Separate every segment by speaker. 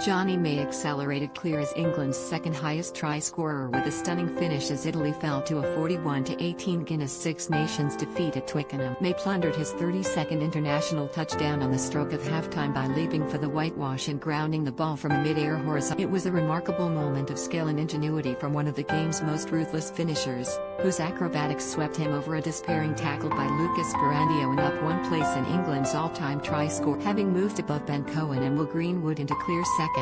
Speaker 1: Jonny May accelerated clear as England's second highest try scorer with a stunning finish as Italy fell to a 41-18 Guinness Six Nations defeat at Twickenham. May plundered his 32nd international touchdown on the stroke of halftime by leaping for the whitewash and grounding the ball from a mid-air horizon. It was a remarkable moment of skill and ingenuity from one of the game's most ruthless finishers, whose acrobatics swept him over a despairing tackle by Luca Sperandio and up one place in England's all-time try score. Having moved above Cohen and Greenwood into clear second,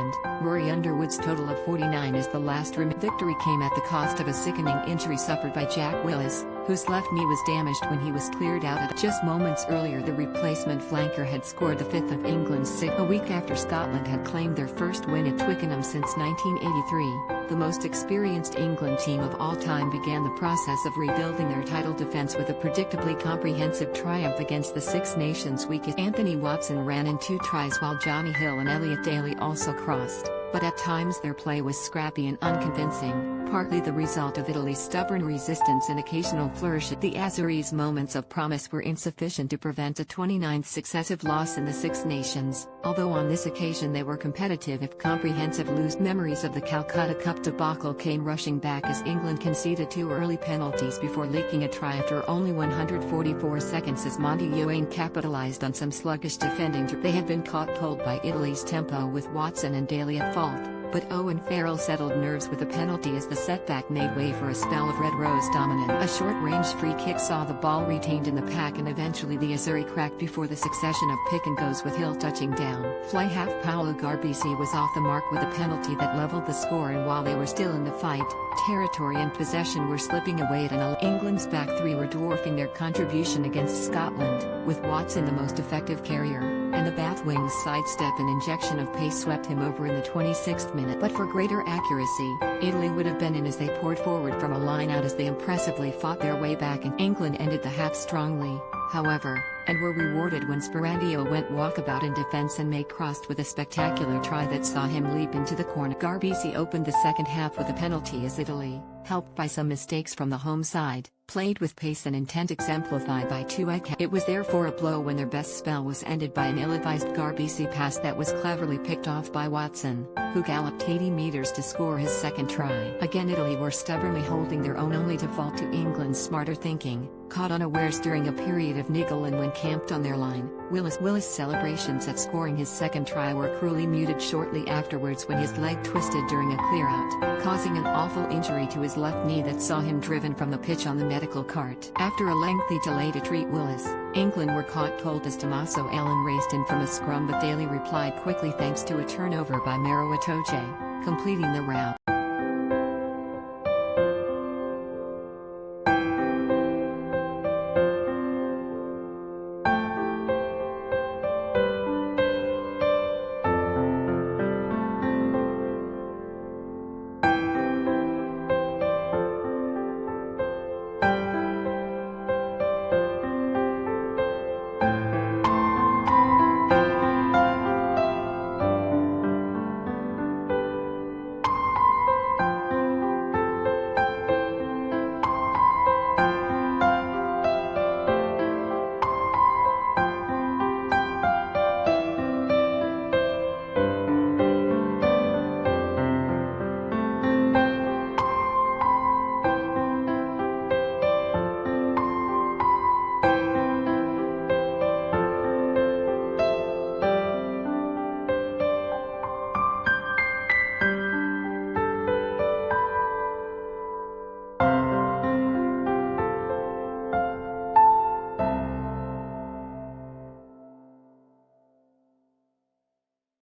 Speaker 1: Rory Underwood's total of 49 is the last victory came at the cost of a sickening injury suffered by Jack Willis, whose left knee was damaged when he was cleared out. Just moments earlier, the replacement flanker had scored the fifth of England's six, a week after Scotland had claimed their first win at Twickenham since 1983. The most experienced England team of all time began the process of rebuilding their title defence with a predictably comprehensive triumph against the Six Nations weekend. Anthony Watson ran in 2 tries while Johnny Hill and Elliot Daly also crossed, but at times their play was scrappy and unconvincing, partly the result of Italy's stubborn resistance and occasional flourishes. The Azzurri's moments of promise were insufficient to prevent a 29th successive loss in the Six Nations, although on this occasion they were competitive if comprehensive. Loose memories of the Calcutta Cup debacle came rushing back as England conceded 2 early penalties before leaking a try after only 144 seconds as Monty Ioane capitalised on some sluggish defending. They had been caught cold by Italy's tempo with Watson and Daly at fault, but Owen Farrell settled nerves with a penalty as the setback made way for a spell of Red Rose dominance. A short-range free kick saw the ball retained in the pack and eventually the Azzurri cracked before the succession of pick-and-goes with Hill touching down. Fly half Paolo Garbisi was off the mark with a penalty that levelled the score, and while they were still in the fight, territory and possession were slipping away at an England's back three were dwarfing their contribution against Scotland, with Watson the most effective carrier, and the Bathwings' sidestep and injection of pace swept him over in the 26th minute. But for greater accuracy, Italy would have been in as they poured forward from a line-out as they impressively fought their way back, and England ended the half strongly, however, and were rewarded when Sperandio went walkabout in defence and May crossed with a spectacular try that saw him leap into the corner. Garbisi opened the second half with a penalty as Italy, helped by some mistakes from the home side, played with pace and intent exemplified by 2 icons. It was therefore a blow when their best spell was ended by an ill-advised Garbisi pass that was cleverly picked off by Watson, who galloped 80 metres to score his second try. Again Italy were stubbornly holding their own only to fall to England's smarter thinking, caught unawares during a period of niggle and when camped on their line. Willis' celebrations at scoring his second try were cruelly muted shortly afterwards when his leg twisted during a clear-out, causing an awful injury to his left knee that saw him driven from the pitch on the medical cart. After a lengthy delay to treat Willis, England were caught cold as Tommaso Allen raced in from a scrum, but Daly replied quickly thanks to a turnover by Maro Itoje, completing the rout.